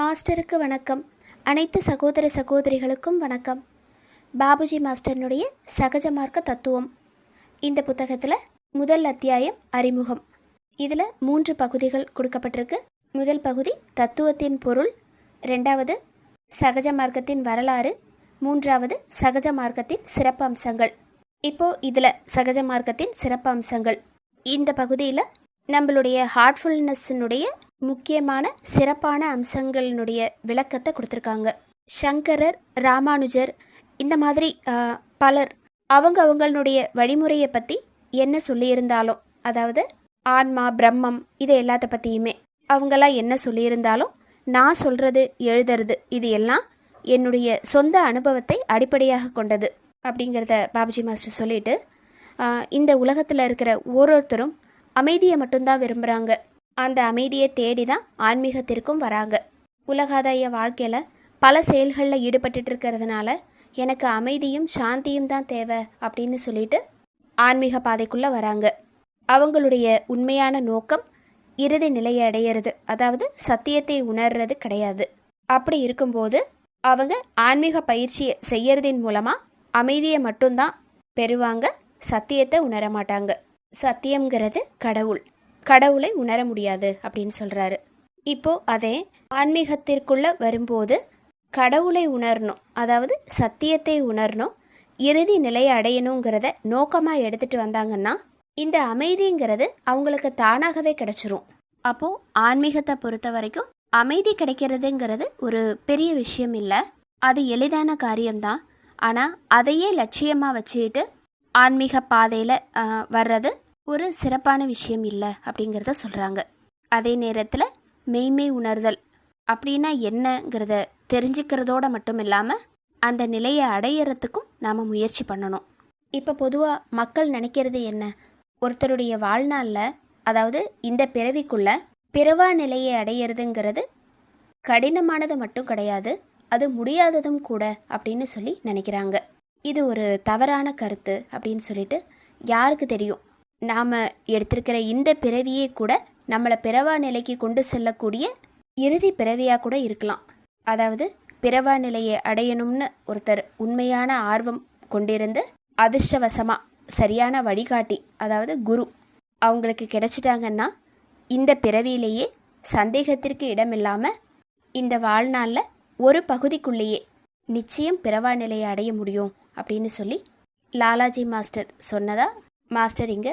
மாஸ்டருக்கு வணக்கம். அனைத்து சகோதர சகோதரிகளுக்கும் வணக்கம். பாபுஜி மாஸ்டர்னுடைய சகஜ மார்க்க தத்துவம். இந்த புத்தகத்தில் முதல் அத்தியாயம் அறிமுகம். இதில் 3 பகுதிகள் கொடுக்கப்பட்டிருக்கு. முதல் பகுதி தத்துவத்தின் பொருள், 2வது சகஜ மார்க்கத்தின் வரலாறு, 3வது சகஜ மார்க்கத்தின் சிறப்பு அம்சங்கள். இப்போது இதில் சகஜ மார்க்கத்தின் சிறப்பு அம்சங்கள். இந்த பகுதியில் நம்மளுடைய ஹார்ட்ஃபுல்னஸ்னுடைய முக்கியமான சிறப்பான அம்சங்களினுடைய விளக்கத்தை கொடுத்துருக்காங்க. சங்கரர், ராமானுஜர், இந்த மாதிரி பலர் அவங்களுடைய வழிமுறையை பற்றி என்ன சொல்லியிருந்தாலும், அதாவது ஆன்மா, பிரம்மம், இதை எல்லாத்த பற்றியுமே அவங்களாம் என்ன சொல்லியிருந்தாலும் நான் சொல்கிறது, எழுதுறது, இது எல்லாம் என்னுடைய சொந்த அனுபவத்தை அடிப்படையாக கொண்டது அப்படிங்கிறத பாபுஜி மாஸ்டர் சொல்லிட்டு, இந்த உலகத்தில் இருக்கிற ஒவ்வொருத்தரும் அமைதியை மட்டும்தான் விரும்புகிறாங்க. அந்த அமைதியை தேடி தான் ஆன்மீகத்திற்கும் வராங்க. உலகாதாய வாழ்க்கையில் பல செயல்களில் ஈடுபட்டு இருக்கிறதுனால எனக்கு அமைதியும் சாந்தியும் தான் தேவை அப்படின்னு சொல்லிட்டு ஆன்மீக பாதைக்குள்ளே வராங்க. அவங்களுடைய உண்மையான நோக்கம் இறுதி நிலையை அடையிறது, அதாவது சத்தியத்தை உணர்றது கிடையாது. அப்படி இருக்கும்போது அவங்க ஆன்மீக பயிற்சியை செய்யறதின் மூலமாக அமைதியை மட்டும்தான் பெறுவாங்க, சத்தியத்தை உணர மாட்டாங்க. சத்தியம்ங்கிறது கடவுளை உணர முடியாது அப்படின்னு சொல்கிறாரு. இப்போது அதே ஆன்மீகத்திற்குள்ளே வரும்போது கடவுளை உணரணும், அதாவது சத்தியத்தை உணரணும், இறுதி நிலையை அடையணுங்கிறத நோக்கமாக எடுத்துகிட்டு வந்தாங்கன்னா இந்த அமைதிங்கிறது அவங்களுக்கு தானாகவே கிடைச்சிரும். அப்போது ஆன்மீகத்தை பொறுத்த வரைக்கும் அமைதி கிடைக்கிறதுங்கிறது ஒரு பெரிய விஷயம் இல்லை, அது எளிதான காரியம்தான். ஆனால் அதையே லட்சியமாக வச்சுக்கிட்டு ஆன்மீக பாதையில் வர்றது ஒரு சிறப்பான விஷயம் இல்லை அப்படிங்கிறத சொல்கிறாங்க. அதே நேரத்தில் மெய்மை உணர்தல் அப்படின்னா என்னங்கிறத தெரிஞ்சுக்கிறதோடு மட்டும் இல்லாமல் அந்த நிலையை அடையிறதுக்கும் நாம் முயற்சி பண்ணணும். இப்போ பொதுவாக மக்கள் நினைக்கிறது என்ன, ஒருத்தருடைய வாழ்நாளில், அதாவது இந்த பிறவிக்குள்ள பிறவா நிலையை அடையிறதுங்கிறது கடினமானது மட்டும் கிடையாது, அது முடியாததும் கூட அப்படின்னு சொல்லி நினைக்கிறாங்க. இது ஒரு தவறான கருத்து அப்படின்னு சொல்லிட்டு யாருக்கு தெரியும். நாம் எடுத்திருக்கிற இந்த பிறவியே கூட நம்மளை பிறவா நிலைக்கு கொண்டு செல்லக்கூடிய இறுதி பிறவியாக கூட இருக்கலாம். அதாவது பிறவா நிலையை அடையணும்னு ஒருத்தர் உண்மையான ஆர்வம் கொண்டிருந்து அதிர்ஷ்டவசமாக சரியான வழிகாட்டி, அதாவது குரு அவங்களுக்கு கிடைச்சிட்டாங்கன்னா இந்த பிறவியிலேயே சந்தேகத்திற்கு இடமில்லாமல் இந்த வாழ்நாளில் ஒரு பகுதிக்குள்ளேயே நிச்சயம் பிறவா நிலையை அடைய முடியும் அப்படின்னு சொல்லி லாலாஜி மாஸ்டர் சொன்னதா மாஸ்டர் இங்கே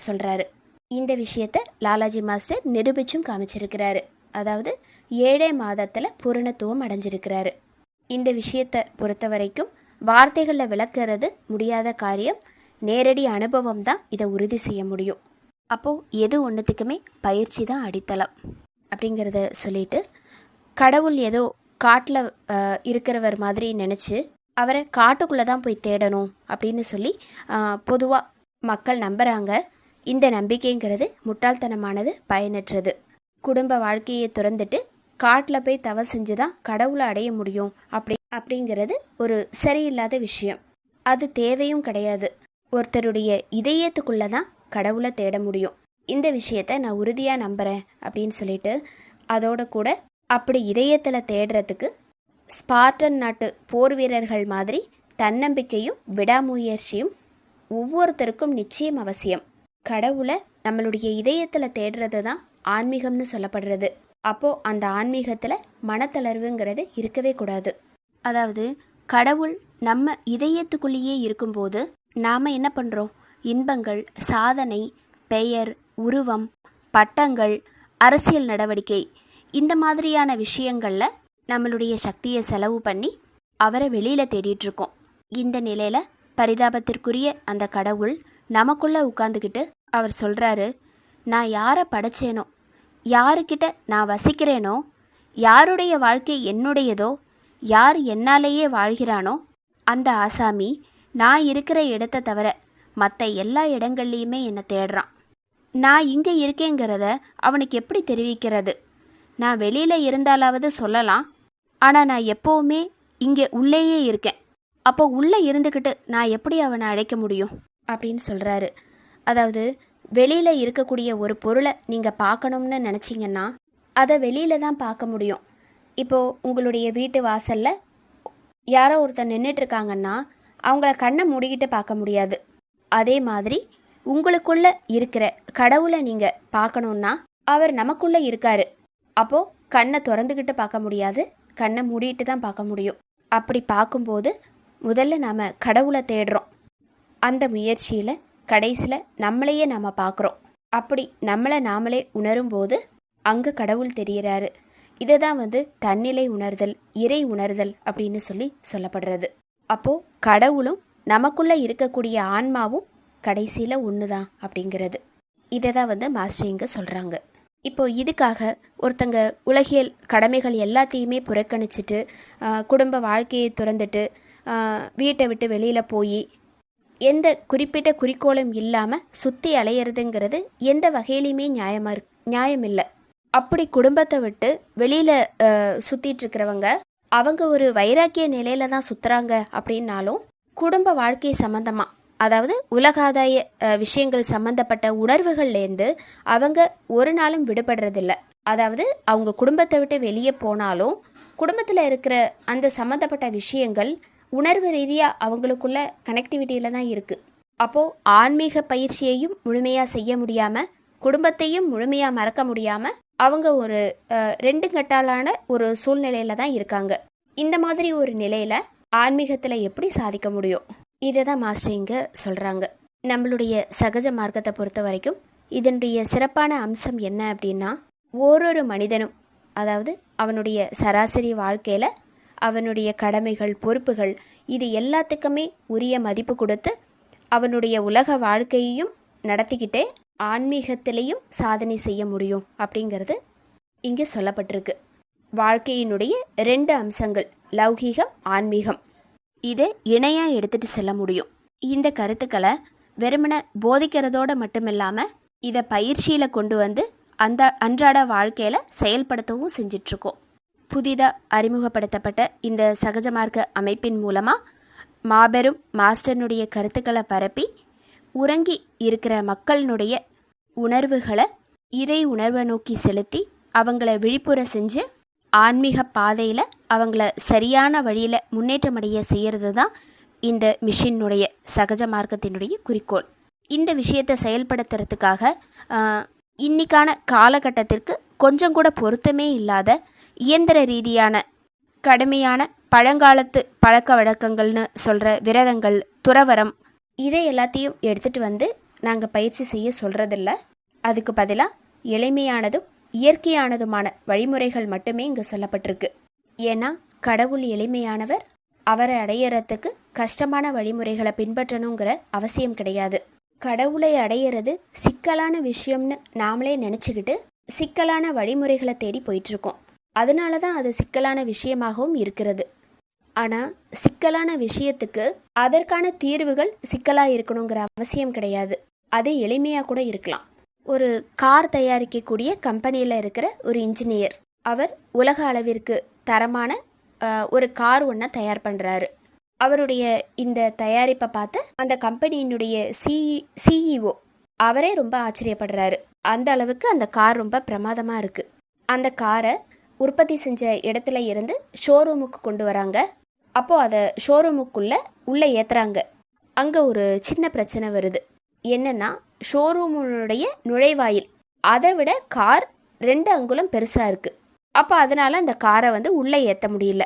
சொல்கிறாரு. இந்த விஷயத்தை லாலாஜி மாஸ்டர் நிரூபிச்சும் காமிச்சிருக்கிறாரு. அதாவது 7 மாதத்தில் பூரணத்துவம் அடைஞ்சிருக்கிறாரு. இந்த விஷயத்தை பொறுத்த வரைக்கும் வார்த்தைகளில் விளக்கிறது முடியாத காரியம், நேரடி அனுபவம் தான் இதை உறுதி செய்ய முடியும். அப்போது எது ஒன்றுத்துக்குமே பயிற்சி தான் அடித்தளம் அப்படிங்கிறத சொல்லிட்டு, கடவுள் ஏதோ காட்டில் இருக்கிறவர் மாதிரி நினச்சி அவரை காட்டுக்குள்ளே தான் போய் தேடணும் அப்படின்னு சொல்லி பொதுவாக மக்கள் நம்புகிறாங்க. இந்த நம்பிக்கைங்கிறது முட்டாள்தனமானது, பயனற்றது. குடும்ப வாழ்க்கையை துறந்துட்டு காட்டில் போய் தவம் செஞ்சு தான் கடவுளை அடைய முடியும் அப்படிங்கிறது ஒரு சரியில்லாத விஷயம். அது தேவையும் கிடையாது. ஒருத்தருடைய இதயத்துக்குள்ளே தான் கடவுளை தேட முடியும். இந்த விஷயத்தை நான் உறுதியாக நம்புகிறேன் அப்படின்னு சொல்லிட்டு, அதோட கூட அப்படி இதயத்தில் தேடுறதுக்கு ஸ்பார்டன் நாட்டு போர் வீரர்கள் மாதிரி தன்னம்பிக்கையும் விடாமுயற்சியும் ஒவ்வொருத்தருக்கும் நிச்சயம் அவசியம். கடவுளை நம்மளுடைய இதயத்தில் தேடுறது தான் ஆன்மீகம்னு சொல்லப்படுறது. அப்போது அந்த ஆன்மீகத்தில் மனத்தளர்வுங்கிறது இருக்கவே கூடாது. அதாவது கடவுள் நம்ம இதயத்துக்குள்ளேயே இருக்கும்போது நாம் என்ன பண்ணுறோம், இன்பங்கள், சாதனை, பெயர், உருவம், பட்டங்கள், அரசியல் நடவடிக்கை, இந்த மாதிரியான விஷயங்களில் நம்மளுடைய சக்தியை செலவு பண்ணி அவரை வெளியில் தேடிட்டுருக்கோம். இந்த நிலையில் பரிதாபத்திற்குரிய அந்த கடவுள் நமக்குள்ளே உட்காந்துக்கிட்டு அவர் சொல்கிறாரு, நான் யாரை படைச்சேனோ, யாருக்கிட்ட நான் வசிக்கிறேனோ, யாருடைய வாழ்க்கை என்னுடையதோ, யார் என்னாலேயே வாழ்கிறானோ அந்த ஆசாமி நான் இருக்கிற இடத்த தவிர மற்ற எல்லா இடங்கள்லையுமே என்னை தேடுறான். நான் இங்கே இருக்கேங்கிறத அவனுக்கு எப்படி தெரிவிக்கிறது? நான் வெளியில் இருந்தாலாவது சொல்லலாம், ஆனால் நான் எப்போவுமே இங்கே உள்ளேயே இருக்கேன். அப்போ உள்ளே இருந்துக்கிட்டு நான் எப்படி அவனை அழைக்க முடியும் அப்படின்னு சொல்கிறாரு. அதாவது வெளியில் இருக்கக்கூடிய ஒரு பொருளை நீங்கள் பார்க்கணும்னு நினச்சிங்கன்னா அதை வெளியில் தான் பார்க்க முடியும். இப்போது உங்களுடைய வீட்டு வாசலில் யாரோ ஒருத்தர் நின்றுட்டுருக்காங்கன்னா அவங்கள கண்ணை மூடிக்கிட்டு பார்க்க முடியாது. அதே மாதிரி உங்களுக்குள்ளே இருக்கிற கடவுளை நீங்கள் பார்க்கணுன்னா அவர் நமக்குள்ளே இருக்கார். அப்போது கண்ணை திறந்துக்கிட்டு பார்க்க முடியாது, கண்ணை மூடிட்டு தான் பார்க்க முடியும். அப்படி பார்க்கும்போது முதல்ல நாம் கடவுளை தேடுறோம். அந்த முயற்சியில் கடைசியில் நம்மளையே நாம் பார்க்குறோம். அப்படி நம்மளை நாமளே உணரும்போது அங்கே கடவுள் தெரிகிறாரு. இதை தான் தன்னிலை உணர்தல், இறை உணர்தல் அப்படின்னு சொல்லப்படுறது. அப்போது கடவுளும் நமக்குள்ளே இருக்கக்கூடிய ஆன்மாவும் கடைசியில் ஒன்று தான் அப்படிங்கிறது. இதை தான் மாஸ்டர் இங்கே சொல்கிறாங்க. இப்போது இதுக்காக ஒருத்தங்க உலகியல் கடமைகள் எல்லாத்தையுமே புறக்கணிச்சிட்டு குடும்ப வாழ்க்கையை துறந்துட்டு வீட்டை விட்டு வெளியில் போய் எந்த குறிப்பிட்ட குறிக்கோளும் இல்லாமல் சுற்றி அலையிறதுங்கிறது எந்த வகையிலையுமே நியாயம் இல்லை. அப்படி குடும்பத்தை விட்டு வெளியில் சுற்றிட்டுருக்கிறவங்க அவங்க ஒரு வைராக்கிய நிலையில் தான் சுற்றுறாங்க அப்படின்னாலும் குடும்ப வாழ்க்கை சம்மந்தமாக, அதாவது உலகாதாய விஷயங்கள் சம்மந்தப்பட்ட உணர்வுகள்லேருந்து அவங்க ஒரு நாளும் விடுபடுறதில்ல. அதாவது அவங்க குடும்பத்தை விட்டு வெளியே போனாலும் குடும்பத்தில் இருக்கிற அந்த சம்மந்தப்பட்ட விஷயங்கள் உணர்வு ரீதியாக அவங்களுக்குள்ள கனெக்டிவிட்டியில் தான் இருக்குது. அப்போது ஆன்மீக பயிற்சியையும் முழுமையாக செய்ய முடியாமல் குடும்பத்தையும் முழுமையாக மறக்க முடியாமல் அவங்க ஒரு ரெண்டு கட்டாலான ஒரு சூழ்நிலையில் தான் இருக்காங்க. இந்த மாதிரி ஒரு நிலையில் ஆன்மீகத்தில் எப்படி சாதிக்க முடியும்? இதை தான் மாஸ்டர் இங்கே சொல்கிறாங்க. நம்மளுடைய சகஜ மார்க்கத்தை பொறுத்த வரைக்கும் இதனுடைய சிறப்பான அம்சம் என்ன அப்படின்னா, ஓரொரு மனிதனும் அதாவது அவனுடைய சராசரி வாழ்க்கையில் அவனுடைய கடமைகள், பொறுப்புகள் இது எல்லாத்துக்குமே உரிய மதிப்பு கொடுத்து அவனுடைய உலக வாழ்க்கையையும் நடத்திக்கிட்டே ஆன்மீகத்திலையும் சாதனை செய்ய முடியும் அப்படிங்கிறது இங்கே சொல்லப்பட்டிருக்கு. வாழ்க்கையினுடைய 2 அம்சங்கள், லௌகீகம், ஆன்மீகம், இதை இணையாக எடுத்துகிட்டு செல்ல முடியும். இந்த கருத்துக்களை வெறுமனை போதிக்கிறதோடு மட்டுமில்லாமல் இதை பயிற்சியில் கொண்டு அந்த அன்றாட வாழ்க்கையில் செயல்படுத்தவும் செஞ்சிட்ருக்கோம். புதிதாக அறிமுகப்படுத்தப்பட்ட இந்த சகஜ மார்க்க அமைப்பின் மூலமாக மாபெரும் மாஸ்டர்னுடைய கருத்துக்களை பரப்பி உறங்கி இருக்கிற மக்களினுடைய உணர்வுகளை இறை உணர்வை நோக்கி செலுத்தி அவங்கள விழிப்புற செஞ்சு ஆன்மீக பாதையில் அவங்கள சரியான வழியில் முன்னேற்றமடைய செய்கிறது தான் இந்த மிஷினுடைய சகஜ மார்க்கத்தினுடைய குறிக்கோள். இந்த விஷயத்தை செயல்படுத்துறதுக்காக இன்னைக்கான காலகட்டத்திற்கு கொஞ்சம் கூட பொருத்தமே இல்லாத இயந்திர ரீதியான கடுமையான பழங்காலத்து பழக்க வழக்கங்கள்னு சொல்கிற விரதங்கள், துறவரம், இதை எல்லாத்தையும் எடுத்துகிட்டு நாங்கள் பயிற்சி செய்ய சொல்கிறதில்ல. அதுக்கு பதிலாக எளிமையானதும் இயற்கையானதுமான வழிமுறைகள் மட்டுமே இங்கே சொல்லப்பட்டிருக்கு. ஏன்னா கடவுள் எளிமையானவர், அவரை அடையிறதுக்கு கஷ்டமான வழிமுறைகளை பின்பற்றணுங்கிற அவசியம் கிடையாது. கடவுளை அடையிறது சிக்கலான விஷயம்னு நாமளே நினச்சிக்கிட்டு சிக்கலான வழிமுறைகளை தேடி போயிட்டுருக்கோம். அதனால தான் அது சிக்கலான விஷயமாகவும் இருக்கிறது. ஆனால் சிக்கலான விஷயத்துக்கு அதற்கான தீர்வுகள் சிக்கலாக இருக்கணுங்கிற அவசியம் கிடையாது. அது எளிமையாக கூட இருக்கலாம். ஒரு கார் தயாரிக்கக்கூடிய கம்பெனியில் இருக்கிற ஒரு இன்ஜினியர், அவர் உலக அளவிற்கு தரமான ஒரு கார் ஒன்றை தயார் பண்ணுறாரு. அவருடைய இந்த தயாரிப்பை பார்த்து அந்த கம்பெனியினுடைய சிஇஓ அவரே ரொம்ப ஆச்சரியப்படுறாரு. அந்த அளவுக்கு அந்த கார் ரொம்ப பிரமாதமாக இருக்குது. அந்த காரை உற்பத்தி செஞ்ச இடத்துல இருந்து ஷோரூமுக்கு கொண்டு வராங்க. அப்போது அதை ஷோரூமுக்குள்ளே உள்ளே ஏற்றுறாங்க. அங்கே ஒரு சின்ன பிரச்சனை வருது. என்னென்னா, ஷோரூமுடைய நுழைவாயில் அதை விட கார் 2 அங்குலம் பெருசாக இருக்குது. அப்போ அதனால் அந்த காரை உள்ளே ஏற்ற முடியல.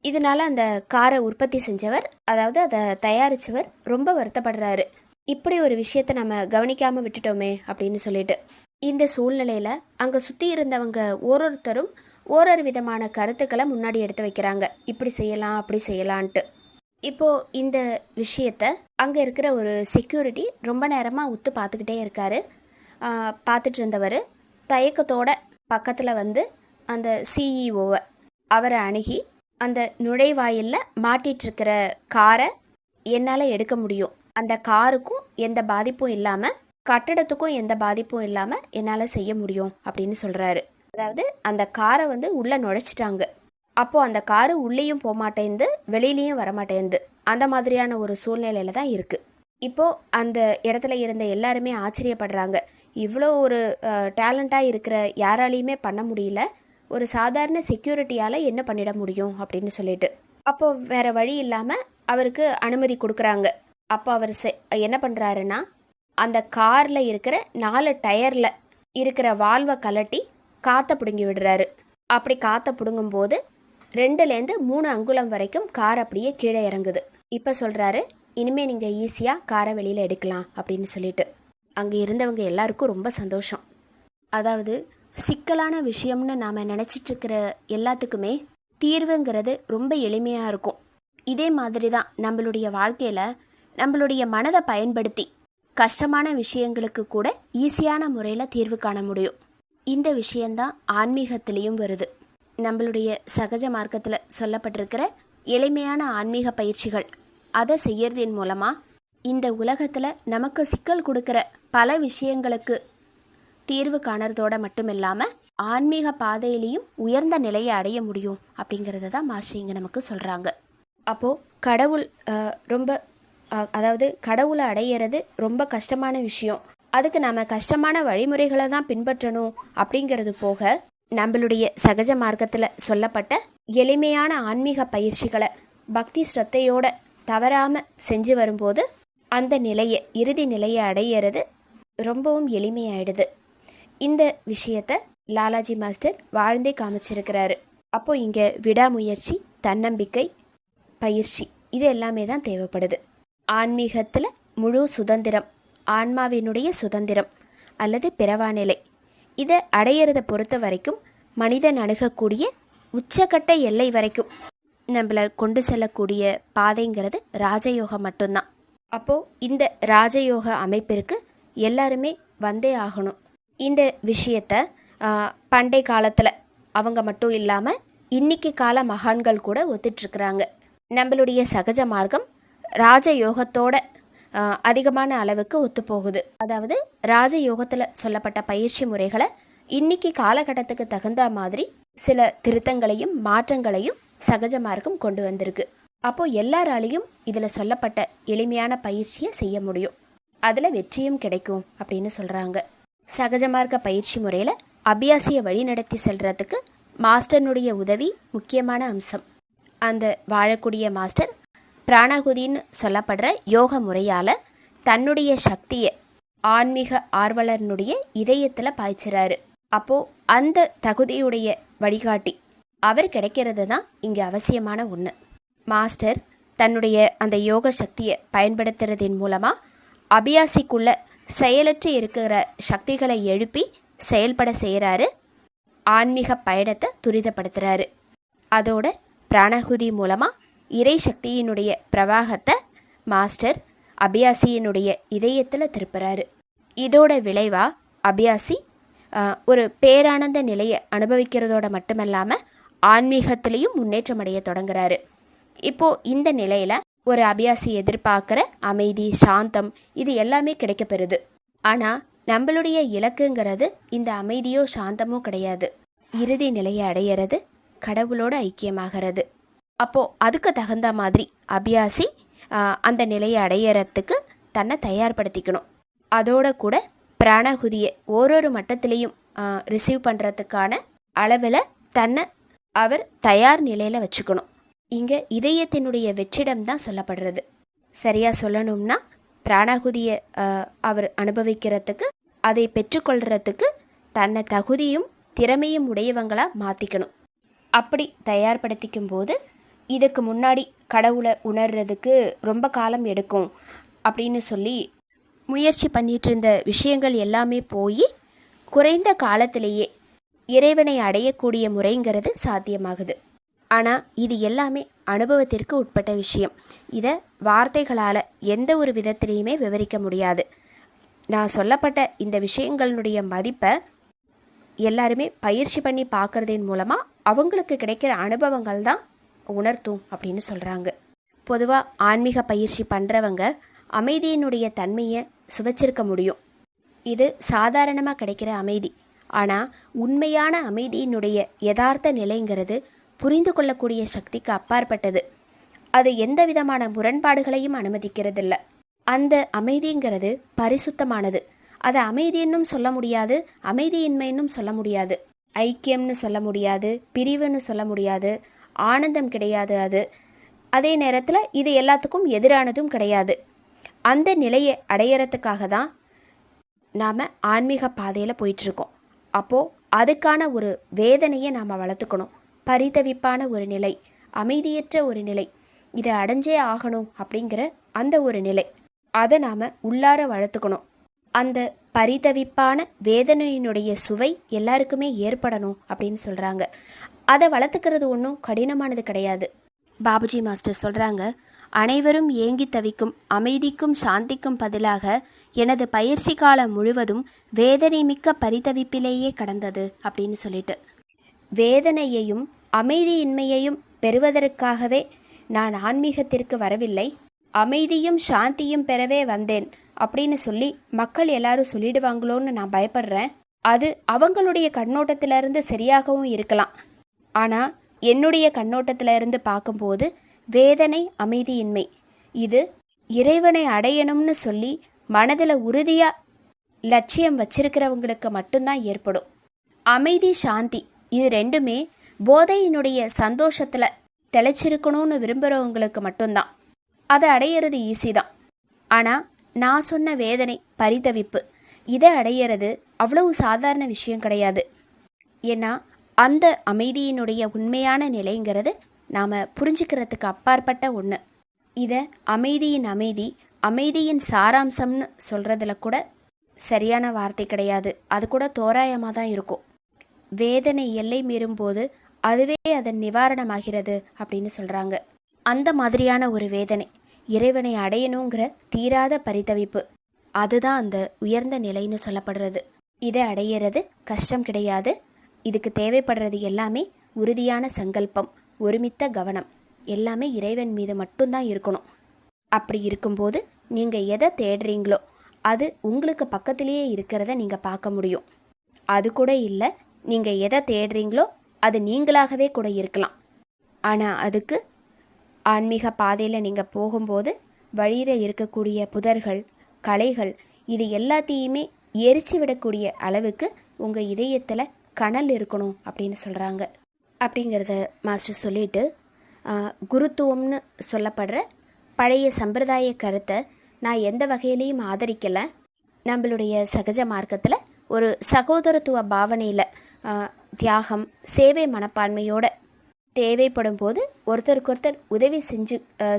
இதனால் அந்த காரை உற்பத்தி செஞ்சவர், அதாவது அதை தயாரித்தவர் ரொம்ப வருத்தப்படுறாரு. இப்படி ஒரு விஷயத்தை நம்ம கவனிக்காமல் விட்டுட்டோமே அப்படின்னு சொல்லிட்டு. இந்த சூழ்நிலையில் அங்கே சுற்றி இருந்தவங்க ஒவ்வொருத்தரும் ஓரொரு விதமான கருத்துக்களை முன்னாடி எடுத்து வைக்கிறாங்க. இப்படி செய்யலாம், அப்படி செய்யலான்ட்டு. இப்போது இந்த விஷயத்தை அங்கே இருக்கிற ஒரு செக்யூரிட்டி ரொம்ப நேரமாக உத்து பார்த்துக்கிட்டே இருக்கார். பார்த்துட்டு இருந்தவர் தயக்கத்தோட பக்கத்தில் அந்த சிஇஓவை அவரை அணுகி, அந்த நுழைவாயிலில் மாட்டிகிட்ருக்கிற காரை என்னால் எடுக்க முடியும், அந்த காருக்கும் எந்த பாதிப்பும் இல்லாமல் கட்டடத்துக்கும் எந்த பாதிப்பும் இல்லாமல் என்னால் செய்ய முடியும் அப்படின்னு சொல்கிறாரு. அதாவது அந்த காரை உள்ளே நுழைச்சிட்டாங்க. அப்போது அந்த காரு உள்ளேயும் போக மாட்டேங்குது, வெளியிலையும் வரமாட்டேங்குது. அந்த மாதிரியான ஒரு சூழ்நிலையில் தான் இருக்குது. இப்போது அந்த இடத்துல இருந்த எல்லாருமே ஆச்சரியப்படுறாங்க. இவ்வளோ ஒரு டேலண்ட்டாக இருக்கிற யாராலையுமே பண்ண முடியல, ஒரு சாதாரண செக்யூரிட்டியால் என்ன பண்ணிட முடியும் அப்படின்னு சொல்லிட்டு. அப்போது வேறு வழி இல்லாமல் அவருக்கு அனுமதி கொடுக்குறாங்க. அப்போ அவர் என்ன பண்ணுறாருன்னா, அந்த காரில் இருக்கிற 4 டயரில் இருக்கிற வால்வை கலட்டி காற்றை பிடுங்கி விடுறாரு. அப்படி காற்றை பிடுங்கும்போது 2லேருந்து 3 அங்குலம் வரைக்கும் கார் அப்படியே கீழே இறங்குது. இப்போ சொல்கிறாரு, இனிமேல் நீங்கள் ஈஸியாக காரை வெளியில் எடுக்கலாம் அப்படின்னு சொல்லிட்டு. அங்கே இருந்தவங்க எல்லாருக்கும் ரொம்ப சந்தோஷம். அதாவது சிக்கலான விஷயம்னு நாம் நினச்சிட்ருக்கிற எல்லாத்துக்குமே தீர்வுங்கிறது ரொம்ப எளிமையாக இருக்கும். இதே மாதிரி தான் நம்மளுடைய வாழ்க்கையில் நம்மளுடைய மனதை பயன்படுத்தி கஷ்டமான விஷயங்களுக்கு கூட ஈஸியான முறையில் தீர்வு காண முடியும். இந்த விஷயந்தான் ஆன்மீகத்திலையும் வருது. நம்மளுடைய சகஜ மார்க்கத்தில் சொல்லப்பட்டிருக்கிற எளிமையான ஆன்மீக பயிற்சிகள், அதை செய்யறதின் மூலமாக இந்த உலகத்தில் நமக்கு சிக்கல் கொடுக்குற பல விஷயங்களுக்கு தீர்வு காணறதோட மட்டும் இல்லாமல் ஆன்மீக பாதையிலையும் உயர்ந்த நிலையை அடைய முடியும் அப்படிங்கிறத தான் மாஸ்டர் இங்கே நமக்கு சொல்கிறாங்க. அப்போது கடவுள் கடவுளை அடையிறது ரொம்ப கஷ்டமான விஷயம். அதுக்கு நம்ம கஷ்டமான வழிமுறைகளை தான் பின்பற்றணும். அப்படிங்கிறது போக நம்மளுடைய சகஜ மார்க்கத்தில் சொல்லப்பட்ட எளிமையான ஆன்மீக பயிற்சிகளை பக்தி ஸ்ரத்தையோட தவறாமல் செஞ்சு வரும்போது அந்த நிலையை, இறுதி நிலையை அடையிறது ரொம்பவும் எளிமையாயிடுது. இந்த விஷயத்தை லாலாஜி மாஸ்டர் வாழ்ந்தே காமிச்சிருக்கிறாரு. அப்போது இங்கே விடாமுயற்சி, தன்னம்பிக்கை, பயிற்சி இது எல்லாமே தான் தேவைப்படுது. ஆன்மீகத்தில் முழு சுதந்திரம், ஆன்மாவினுடைய சுதந்திரம் அல்லது பிறவாநிலை, இதை அடையிறத பொறுத்த வரைக்கும் மனிதன் அணுகக்கூடிய உச்சக்கட்ட எல்லை வரைக்கும் நம்மளை கொண்டு செல்லக்கூடிய பாதைங்கிறது ராஜயோகம் மட்டும்தான். அப்போது இந்த ராஜயோக அமைப்பிற்கு எல்லாருமே வந்தே ஆகணும். இந்த விஷயத்தை பண்டை காலத்தில் அவங்க மட்டும் இல்லாமல் இன்னைக்கு கால மகான்கள் கூட ஒத்துட்ருக்குறாங்க. நம்மளுடைய சகஜ மார்க்கம் ராஜயோகத்தோட அதிகமான அளவுக்கு ஒத்துப்போகுது. அதாவது ராஜயோகத்தில் சொல்லப்பட்ட பயிற்சி முறைகளை இன்னைக்கு காலகட்டத்துக்கு தகுந்த மாதிரி சில திருத்தங்களையும் மாற்றங்களையும் சகஜ மார்க்கம் கொண்டு வந்திருக்கு. அப்போது எல்லாராலையும் இதில் சொல்லப்பட்ட எளிமையான பயிற்சியை செய்ய முடியும், அதில் வெற்றியும் கிடைக்கும் அப்படின்னு சொல்கிறாங்க. சகஜ மார்க்க பயிற்சி முறையில் அபியாசியை வழி நடத்தி செல்றதுக்கு மாஸ்டர்னுடைய உதவி முக்கியமான அம்சம். அந்த வாழக்கூடிய மாஸ்டர் பிராணாகுதின்னு சொல்லப்படுற யோக முறையால் தன்னுடைய சக்தியை ஆன்மீக ஆர்வலர்னுடைய இதயத்தில் பாய்ச்சிறாரு. அப்போது அந்த தகுதியுடைய வழிகாட்டி அவர் கிடைக்கிறது தான் இங்கே அவசியமான ஒன்று. மாஸ்டர் தன்னுடைய அந்த யோக சக்தியை பயன்படுத்துறதின் மூலமாக அபியாசிக்குள்ள செயலற்று இருக்கிற சக்திகளை எழுப்பி செயல்பட செய்கிறாரு. ஆன்மீக பயணத்தை துரிதப்படுத்துகிறாரு. அதோட பிராணகுதி மூலமாக இறை சக்தியினுடைய பிரவாகத்தை மாஸ்டர் அபியாசியினுடைய இதயத்தில் திருப்புறாரு. இதோட விளைவாக அபியாசி ஒரு பேரானந்த நிலையை அனுபவிக்கிறதோட மட்டுமல்லாமல் ஆன்மீகத்திலையும் முன்னேற்றம் அடைய தொடங்குறாரு. இப்போது இந்த நிலையில் ஒரு அபியாசி எதிர்பார்க்குற அமைதி, சாந்தம் இது எல்லாமே கிடைக்கப்பெறுது. ஆனால் நம்மளுடைய இலக்குங்கிறது இந்த அமைதியோ சாந்தமோ கிடையாது. இறுதி நிலையை அடையிறது, கடவுளோட ஐக்கியமாகிறது. அப்போது அதுக்கு தகுந்த மாதிரி அபியாசி அந்த நிலையை அடையிறதுக்கு தன்னை தயார்படுத்திக்கணும். அதோட கூட பிராணகுதியை ஓரொரு மட்டத்திலையும் ரிசீவ் பண்ணுறதுக்கான அளவில் தன்னை அவர் தயார் நிலையில் வச்சுக்கணும். இங்கே இதயத்தினுடைய வெற்றிடம் தான் சொல்லப்படுறது. சரியாக சொல்லணும்னா பிராணகுதியை அவர் அனுபவிக்கிறதுக்கு, அதை பெற்றுக்கொள்கிறதுக்கு தன்னை தகுதியும் திறமையும் உடையவங்களாக மாற்றிக்கணும். அப்படி தயார்படுத்திக்கும் போது இதுக்கு முன்னாடி கடவுளை உணர்றதுக்கு ரொம்ப காலம் எடுக்கும் அப்படின்னு சொல்லி முயற்சி பண்ணிகிட்டு இருந்த விஷயங்கள் எல்லாமே போய் குறைந்த காலத்திலேயே இறைவனை அடையக்கூடிய முறைங்கிறது சாத்தியமாகுது. ஆனால் இது எல்லாமே அனுபவத்திற்கு உட்பட்ட விஷயம். இதை வார்த்தைகளால் எந்த ஒரு விதத்திலையுமே விவரிக்க முடியாது. நான் சொல்லப்பட்ட இந்த விஷயங்களுடைய மதிப்பை எல்லாருமே பயிற்சி பண்ணி பார்க்குறதின் மூலமாக அவங்களுக்கு கிடைக்கிற அனுபவங்கள் தான் உணர்த்தும் அப்படின்னு சொல்கிறாங்க. பொதுவாக ஆன்மீக பயிற்சி பண்ணுறவங்க அமைதியினுடைய தன்மையை சுவைச்சிருக்க முடியும். இது சாதாரணமாக கிடைக்கிற அமைதி. ஆனால் உண்மையான அமைதியினுடைய யதார்த்த நிலைங்கிறது புரிந்து கொள்ளக்கூடிய சக்திக்கு அப்பாற்பட்டது. அது எந்த விதமான முரண்பாடுகளையும் அனுமதிக்கிறதில்ல. அந்த அமைதிங்கிறது பரிசுத்தமானது. அதை அமைதியின்னும் சொல்ல முடியாது, அமைதியின்மைன்னும் சொல்ல முடியாது. ஐக்கியம்னு சொல்ல முடியாது, பிரிவுன்னு சொல்ல முடியாது, ஆனந்தம் கிடையாது. அதே நேரத்தில் இது எல்லாத்துக்கும் எதிரானதும் கிடையாது. அந்த நிலையை அடையிறதுக்காக தான் நாம் ஆன்மீக பாதையில் போயிட்டுருக்கோம். அப்போது அதுக்கான ஒரு வேதனையை நாம் வளர்த்துக்கணும். பரிதவிப்பான ஒரு நிலை, அமைதியற்ற ஒரு நிலை, இதை அடைஞ்சே ஆகணும் அப்படிங்கிற அந்த ஒரு நிலை, அதை நாம் உள்ளார வளர்த்துக்கணும். அந்த பரிதவிப்பான வேதனையினுடைய சுவை எல்லாருக்குமே ஏற்படணும் அப்படின்னு சொல்கிறாங்க. அதை வளர்த்துக்கிறது ஒன்றும் கடினமானது கிடையாது. பாபுஜி மாஸ்டர் சொல்கிறாங்க, அனைவரும் ஏங்கி தவிக்கும் அமைதிக்கும் சாந்திக்கும் பதிலாக எனது பயிற்சி காலம் முழுவதும் வேதனை மிக்க பரிதவிப்பிலேயே கடந்தது அப்படின்னு சொல்லிட்டு, வேதனையையும் அமைதியின்மையையும் பெறுவதற்காகவே நான் ஆன்மீகத்திற்கு வரவில்லை, அமைதியும் சாந்தியும் பெறவே வந்தேன் அப்படின்னு சொல்லி மக்கள் எல்லாரும் சொல்லிடுவாங்களோன்னு நான் பயப்படுறேன். அது அவங்களுடைய கண்ணோட்டத்திலிருந்து சரியாகவும் இருக்கலாம். ஆனால் என்னுடைய கண்ணோட்டத்திலிருந்து பார்க்கும்போது வேதனை அமைதியின்மை இது இறைவனை அடையணும்னு சொல்லி மனதில் உறுதியாக லட்சியம் வச்சிருக்கிறவங்களுக்கு மட்டும்தான் ஏற்படும். அமைதி சாந்தி இது ரெண்டுமே போதையினுடைய சந்தோஷத்தில் தெளிச்சிருக்கணும்னு விரும்புகிறவங்களுக்கு மட்டும்தான். அதை அடையிறது ஈஸி தான். ஆனால் நான் சொன்ன வேதனை பரிதவிப்பு இதை அடையிறது அவ்வளவு சாதாரண விஷயம் கிடையாது. ஏன்னா அந்த அமைதியினுடைய உண்மையான நிலைங்கிறது நாம் புரிஞ்சுக்கிறதுக்கு அப்பாற்பட்ட ஒன்று. இதை அமைதியின் சாராம்சம்னு சொல்கிறதுல கூட சரியான வார்த்தை கிடையாது. அது கூட தோராயமாக தான் இருக்கும். வேதனை எல்லை மீறும்போது அதுவே அதன் நிவாரணமாகிறது அப்படின்னு சொல்கிறாங்க. அந்த மாதிரியான ஒரு வேதனை இறைவனை அடையணுங்கிற தீராத பரிதவிப்பு, அதுதான் அந்த உயர்ந்த நிலைன்னு சொல்லப்படுறது. இதை அடையிறது கஷ்டம் கிடையாது. இதுக்கு தேவைப்படுறது எல்லாமே உறுதியான சங்கல்பம், ஒருமித்த கவனம், எல்லாமே இறைவன் மீது மட்டும்தான் இருக்கணும். அப்படி இருக்கும்போது நீங்கள் எதை தேடுறீங்களோ அது உங்களுக்கு பக்கத்திலேயே இருக்கிறத நீங்கள் பார்க்க முடியும். அது கூட இல்லை, நீங்கள் எதை தேடுறீங்களோ அது நீங்களாகவே கூட இருக்கலாம். ஆனால் அதுக்கு ஆன்மீக பாதையில் நீங்கள் போகும்போது வழியில் இருக்கக்கூடிய புதர்கள், களைகள் இது எல்லாத்தையுமே எரிச்சு விடக்கூடிய அளவுக்கு உங்கள் இதயத்தில் கனல் இருக்கணும் அப்படின்னு சொல்கிறாங்க. அப்படிங்கிறத மாஸ்டர் சொல்லிட்டு, குருத்துவம்னு சொல்லப்படுற பழைய சம்பிரதாய கருத்தை நான் எந்த வகையிலையும் ஆதரிக்கலை. நம்மளுடைய சகஜ மார்க்கத்தில் ஒரு சகோதரத்துவ பாவனையில் தியாகம், சேவை மனப்பான்மையோட தேவைப்படும் போது ஒருத்தருக்கொருத்தர் உதவி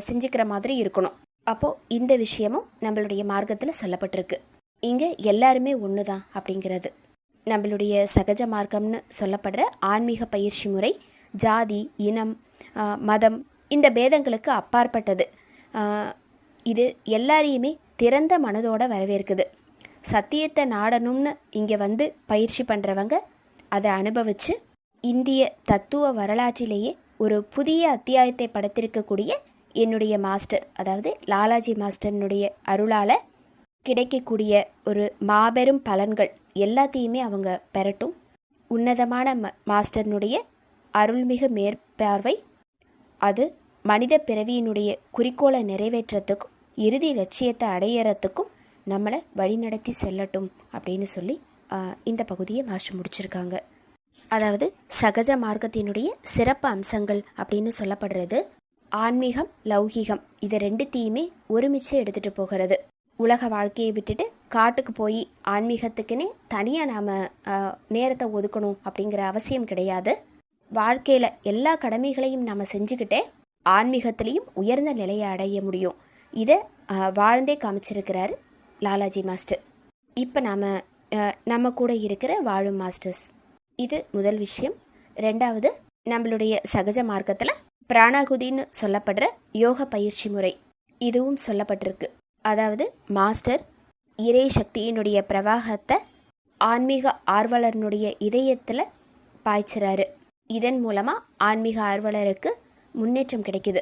செஞ்சுக்கிற மாதிரி இருக்கணும். அப்போது இந்த விஷயமும் நம்மளுடைய மார்க்கத்தில் சொல்லப்பட்டிருக்கு. இங்கே எல்லாருமே ஒன்று தான் அப்படிங்கிறது. நம்மளுடைய சகஜ மார்க்கம்னு சொல்லப்படுற ஆன்மீக பயிற்சி முறை ஜாதி, இனம், மதம் இந்த பேதங்களுக்கு அப்பாற்பட்டது. இது எல்லாரையுமே திறந்த மனதோடு வரவேற்குது. சத்தியத்தை நாடணும்னு இங்கே வந்து பயிற்சி பண்ணுறவங்க அதை அனுபவித்து இந்திய தத்துவ வரலாற்றிலேயே ஒரு புதிய அத்தியாயத்தை படைத்திருக்கக்கூடிய என்னுடைய மாஸ்டர், அதாவது லாலாஜி மாஸ்டர்னுடைய அருளால் கிடைக்கக்கூடிய ஒரு மாபெரும் பலன்கள் எல்லாத்தையுமே அவங்க பெறட்டும். உன்னதமான மாஸ்டர்னுடைய அருள்மிகு மேற்பார்வை அது மனித பிறவியினுடைய குறிக்கோளை நிறைவேற்றத்துக்கும் இறுதி லட்சியத்தை அடையிறதுக்கும் நம்மளை வழிநடத்தி செல்லட்டும் அப்படின்னு சொல்லி இந்த பகுதியை மாஸ்டர் முடிச்சிருக்காங்க. அதாவது சகஜ மார்க்கத்தினுடைய சிறப்பு அம்சங்கள் அப்படின்னு சொல்லப்படுறது ஆன்மீகம், லௌகீகம் இது ரெண்டுத்தையுமே ஒருமிச்சு எடுத்துகிட்டு போகிறது. உலக வாழ்க்கையை விட்டுட்டு காட்டுக்கு போய் ஆன்மீகத்துக்குன்னே தனியாக நாம் நேரத்தை ஒதுக்கணும் அப்படிங்கிற அவசியம் கிடையாது. வாழ்க்கையில் எல்லா கடமைகளையும் நாம் செஞ்சுக்கிட்டே ஆன்மீகத்திலையும் உயர்ந்த நிலையை அடைய முடியும். இதை வாழ்ந்தே காமிச்சிருக்கிறாரு லாலாஜி மாஸ்டர். இப்போ நம்ம கூட இருக்கிற வாழும் மாஸ்டர்ஸ். இது முதல் விஷயம். ரெண்டாவது, நம்மளுடைய சகஜ மார்க்கத்தில் பிராணாகுதின்னு சொல்லப்படுற யோக பயிற்சி முறை இதுவும் சொல்லப்பட்டிருக்கு. அதாவது மாஸ்டர் இறை சக்தியினுடைய பிரவாகத்தை ஆன்மீக ஆர்வலர்னுடைய இதயத்தில் பாய்ச்சுறாரு. இதன் மூலமாக ஆன்மீக ஆர்வலருக்கு முன்னேற்றம் கிடைக்குது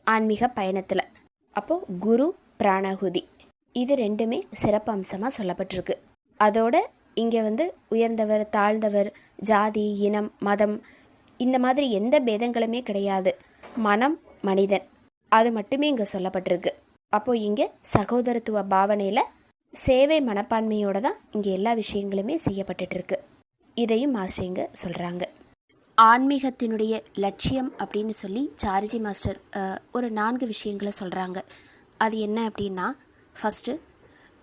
ஆன்மீக பயணத்தில். அப்போது குரு, பிராணாகுதி இது ரெண்டுமே சிறப்பு அம்சமாக சொல்லப்பட்டிருக்கு. அதோட இங்கே உயர்ந்தவர், தாழ்ந்தவர், ஜாதி, இனம், மதம் இந்த மாதிரி எந்த பேதங்களுமே கிடையாது. மனம், மனிதன் அது மட்டுமே இங்கே சொல்லப்பட்டிருக்கு. அப்போது இங்கே சகோதரத்துவ பாவனையில் சேவை மனப்பான்மையோடு தான் இங்கே எல்லா விஷயங்களுமே செய்யப்பட்டுருக்கு. இதையும் மாஸ்டர் இங்கே சொல்கிறாங்க. ஆன்மீகத்தினுடைய லட்சியம் அப்படின்னு சொல்லி சார்ஜி மாஸ்டர் ஒரு 4 விஷயங்களை சொல்கிறாங்க. அது என்ன அப்படின்னா, ஃபஸ்ட்டு,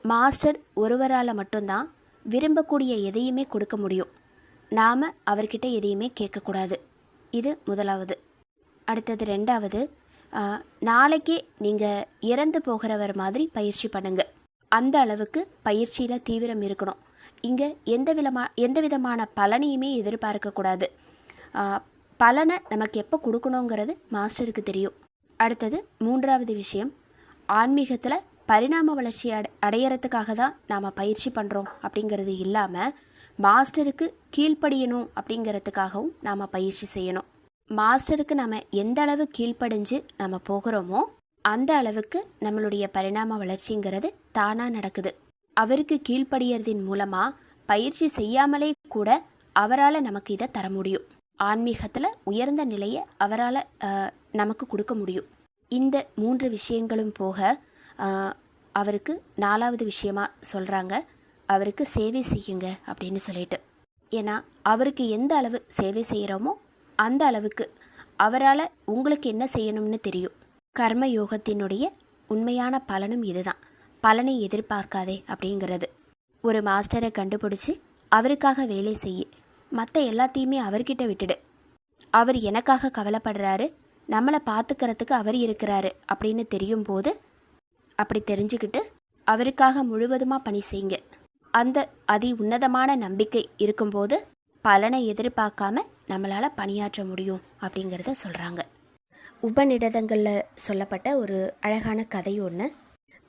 மாஸ்டர் ஒருவரால் மட்டும்தான் விரும்பக்கூடிய எதையுமே கொடுக்க முடியும். நாம் அவர்கிட்ட எதையுமே கேட்கக்கூடாது. இது முதலாவது. அடுத்தது 2வது, நாளைக்கே நீங்கள் இறந்து போகிறவர் மாதிரி பயிற்சி பண்ணுங்க. அந்த அளவுக்கு பயிற்சியில் தீவிரம் இருக்கணும். இங்கே எந்த விதமான பலனையுமே எதிர்பார்க்கக்கூடாது. பலனை நமக்கு எப்போ கொடுக்கணுங்கிறது மாஸ்டருக்கு தெரியும். அடுத்தது 3வது விஷயம், ஆன்மீகத்தில் பரிணாம வளர்ச்சி அடையிறதுக்காக தான் நாம் பயிற்சி பண்ணுறோம் அப்படிங்கிறது இல்லாமல் மாஸ்டருக்கு கீழ்ப்படியணும் அப்படிங்கிறதுக்காகவும் நாம் பயிற்சி செய்யணும். மாஸ்டருக்கு நம்ம எந்த அளவு கீழ்ப்படிஞ்சு நம்ம போகிறோமோ அந்த அளவுக்கு நம்மளுடைய பரிணாம வளர்ச்சிங்கிறது தானாக நடக்குது. அவருக்கு கீழ்ப்படியறதின் மூலமாக பயிற்சி செய்யாமலே கூட அவரால் நமக்கு இதை தர முடியும். ஆன்மீகத்தில் உயர்ந்த நிலையை அவரால் நமக்கு கொடுக்க முடியும். இந்த 3 விஷயங்களும் போக அவருக்கு 4வது விஷயமா சொல்கிறாங்க, அவருக்கு சேவை செய்யுங்க அப்படின்னு சொல்லிட்டு. ஏன்னா அவருக்கு எந்த அளவு சேவை செய்கிறோமோ அந்த அளவுக்கு அவரால் உங்களுக்கு என்ன செய்யணும்னு தெரியும். கர்ம யோகத்தினுடைய உண்மையான பலனும் இதுதான். பலனை எதிர்பார்க்காதே அப்படிங்கிறது. ஒரு மாஸ்டரை கண்டுபிடிச்சி அவருக்காக வேலை செய்ய, மற்ற எல்லாத்தையுமே அவர்கிட்ட விட்டுடு. அவர் எனக்காக கவலைப்படுறாரு, நம்மளை பார்த்துக்கிறதுக்கு அவர் இருக்கிறாரு அப்படின்னு தெரியும் போது, அப்படி தெரிஞ்சுக்கிட்டு அவருக்காக முழுவதுமாக பணி செய்யுங்க. அந்த அதி உன்னதமான நம்பிக்கை இருக்கும்போது பலனை எதிர்பார்க்காம நம்மளால் பணியாற்ற முடியும் அப்படிங்கிறத சொல்கிறாங்க. உபநிடதங்களில் சொல்லப்பட்ட ஒரு அழகான கதை ஒன்று.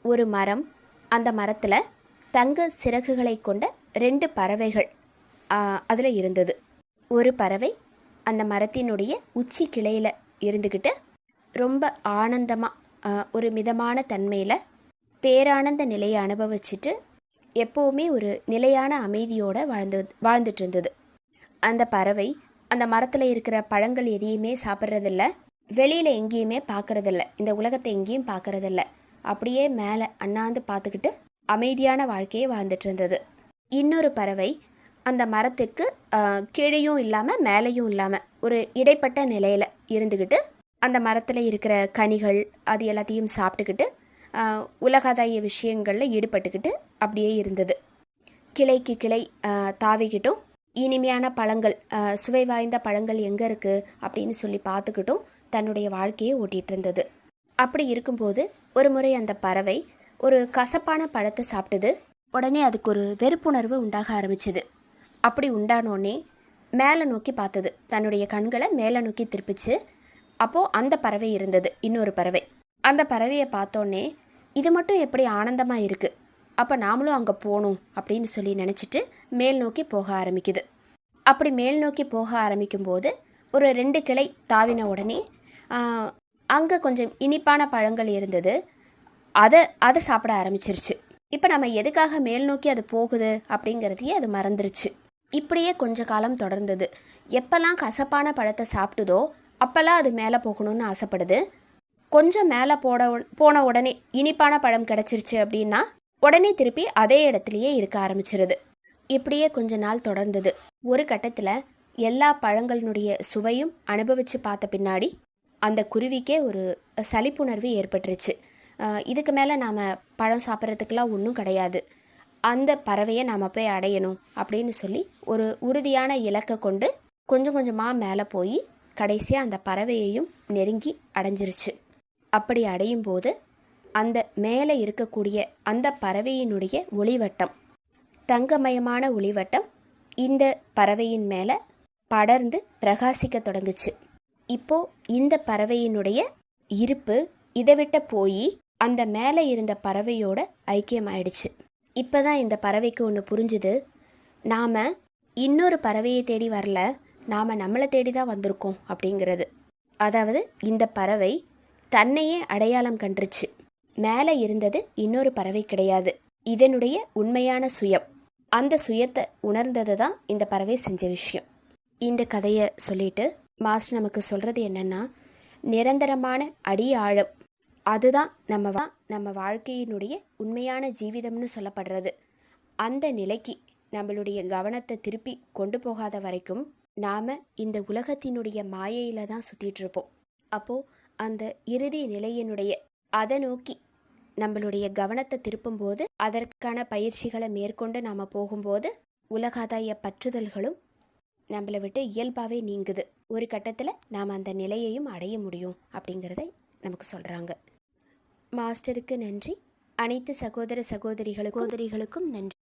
ஒரு மரம், அந்த மரத்தில் தங்க சிறகுகளை கொண்ட 2 பறவைகள் அதில் இருந்தது. ஒரு பறவை அந்த மரத்தினுடைய உச்சி கிளையில் இருந்துக்கிட்டு ரொம்ப ஆனந்தமாக ஒரு மிதமான தன்மையில் பேரானந்த நிலையை அனுபவிச்சுட்டு எப்போவுமே ஒரு நிலையான அமைதியோடு வாழ்ந்துட்டு இருந்தது. அந்த பறவை அந்த மரத்தில் இருக்கிற பழங்கள் எதையுமே சாப்பிட்றதில்ல, வெளியில் எங்கேயுமே பார்க்குறதில்ல, இந்த உலகத்தை எங்கேயும் பார்க்குறதில்ல. அப்படியே மேலே அண்ணாந்து பார்த்துக்கிட்டு அமைதியான வாழ்க்கையை வாழ்ந்துட்டு இருந்தது. இன்னொரு பறவை அந்த மரத்துக்கு கீழேயும் இல்லாமல் மேலேயும் இல்லாமல் ஒரு இடைப்பட்ட நிலையில் இருந்துக்கிட்டு அந்த மரத்தில் இருக்கிற கனிகள் அது எல்லாத்தையும் சாப்பிட்டுக்கிட்டு உலகாதாய விஷயங்களில் ஈடுபட்டுக்கிட்டு அப்படியே இருந்தது. கிளைக்கு கிளை தாவிக்கிட்டும் இனிமையான பழங்கள், சுவை வாய்ந்த பழங்கள் எங்கே இருக்குது அப்படின்னு சொல்லி பார்த்துக்கிட்டும் தன்னுடைய வாழ்க்கையை ஓட்டிகிட்டு இருந்தது. அப்படி இருக்கும்போது ஒரு முறை அந்த பறவை ஒரு கசப்பான பழத்தை சாப்பிட்டது. உடனே அதுக்கு ஒரு வெறுப்புணர்வு உண்டாக ஆரம்பிச்சுது. அப்படி உண்டானோடனே மேலே நோக்கி பார்த்தது, தன்னுடைய கண்களை மேலே நோக்கி திருப்பிச்சு. அப்போது அந்த பறவை இருந்தது, இன்னொரு பறவை. அந்த பறவையை பார்த்தோன்னே இது மட்டும் எப்படி ஆனந்தமாக இருக்குது, அப்போ நாமளும் அங்கே போகணும் அப்படின்னு சொல்லி நினச்சிட்டு மேல் நோக்கி போக ஆரம்பிக்குது. அப்படி மேல் நோக்கி போக ஆரம்பிக்கும்போது ஒரு 2 கிளை தாவின உடனே அங்கே கொஞ்சம் இனிப்பான பழங்கள் இருந்தது. அதை சாப்பிட ஆரம்பிச்சிருச்சு. இப்போ நம்ம எதுக்காக மேல் நோக்கி அது போகுது அப்படிங்கிறதையே அது மறந்துருச்சு. இப்படியே கொஞ்ச காலம் தொடர்ந்தது. எப்போல்லாம் கசப்பான பழத்தை சாப்பிட்டுதோ அப்போல்லாம் அது மேலே போகணும்னு ஆசைப்படுது. கொஞ்சம் மேலே போன உடனே இனிப்பான பழம் கிடச்சிருச்சு அப்படின்னா உடனே திருப்பி அதே இடத்துலையே இருக்க ஆரம்பிச்சிருது. இப்படியே கொஞ்ச நாள் தொடர்ந்தது. ஒரு கட்டத்தில் எல்லா பழங்களினுடைய சுவையும் அனுபவித்து பார்த்த பின்னாடி அந்த குருவிக்கே ஒரு சலிப்புணர்வு ஏற்பட்டுருச்சு. இதுக்கு மேலே நாம் பழம் சாப்பிட்றதுக்கெலாம் ஒன்றும் கிடையாது, அந்த பறவையை நாம் போய் அடையணும் அப்படின்னு சொல்லி ஒரு உறுதியான இலக்கை கொண்டு கொஞ்சம் கொஞ்சமாக மேலே போய் கடைசியாக அந்த பறவையையும் நெருங்கி அடைஞ்சிருச்சு. அப்படி அடையும் போது அந்த மேலே இருக்கக்கூடிய அந்த பறவையினுடைய ஒளிவட்டம், தங்கமயமான ஒளிவட்டம் இந்த பறவையின் மேலே படர்ந்து பிரகாசிக்க தொடங்குச்சு. இப்போது இந்த பறவையினுடைய இருப்பு இதை விட்ட போய் அந்த மேலே இருந்த பறவையோட ஐக்கியமாயிடுச்சு. இப்போ தான் இந்த பறவைக்கு ஒன்று புரிஞ்சுது, நாம் இன்னொரு பறவையை தேடி வரல, நாம் நம்மளை தேடி தான் வந்திருக்கோம் அப்படிங்கிறது. அதாவது இந்த பறவை தன்னையே அடையாளம் கண்டுருச்சு. மேலே இருந்தது இன்னொரு பறவை கிடையாது, இதனுடைய உண்மையான சுயம். அந்த சுயத்தை உணர்ந்தது தான் இந்த பறவை செஞ்ச விஷயம். இந்த கதையை சொல்லிட்டு மாஸ்டர் நமக்கு சொல்கிறது என்னென்னா, நிரந்தரமான அடி ஆழம் அதுதான் நம்ம வாழ்க்கையினுடைய உண்மையான ஜீவிதம்னு சொல்லப்படுறது. அந்த நிலைக்கு நம்மளுடைய கவனத்தை திருப்பி கொண்டு போகாத வரைக்கும் நாம் இந்த உலகத்தினுடைய மாயையில் தான் சுற்றிட்டு இருப்போம். அப்போது அந்த இறுதி நிலையினுடைய அதை நோக்கி நம்மளுடைய கவனத்தை திருப்பும்போது, அதற்கான பயிற்சிகளை மேற்கொண்டு நாம் போகும்போது உலகாதாய பற்றுதல்களும் நம்மளை விட்டு இயல்பாகவே நீங்குது. ஒரு கட்டத்தில் நாம் அந்த நிலையையும் அடைய முடியும் அப்படிங்கிறத நமக்கு சொல்கிறாங்க. மாஸ்டருக்கு நன்றி. அனைத்து சகோதர சகோதரிகளுக்கும் நன்றி.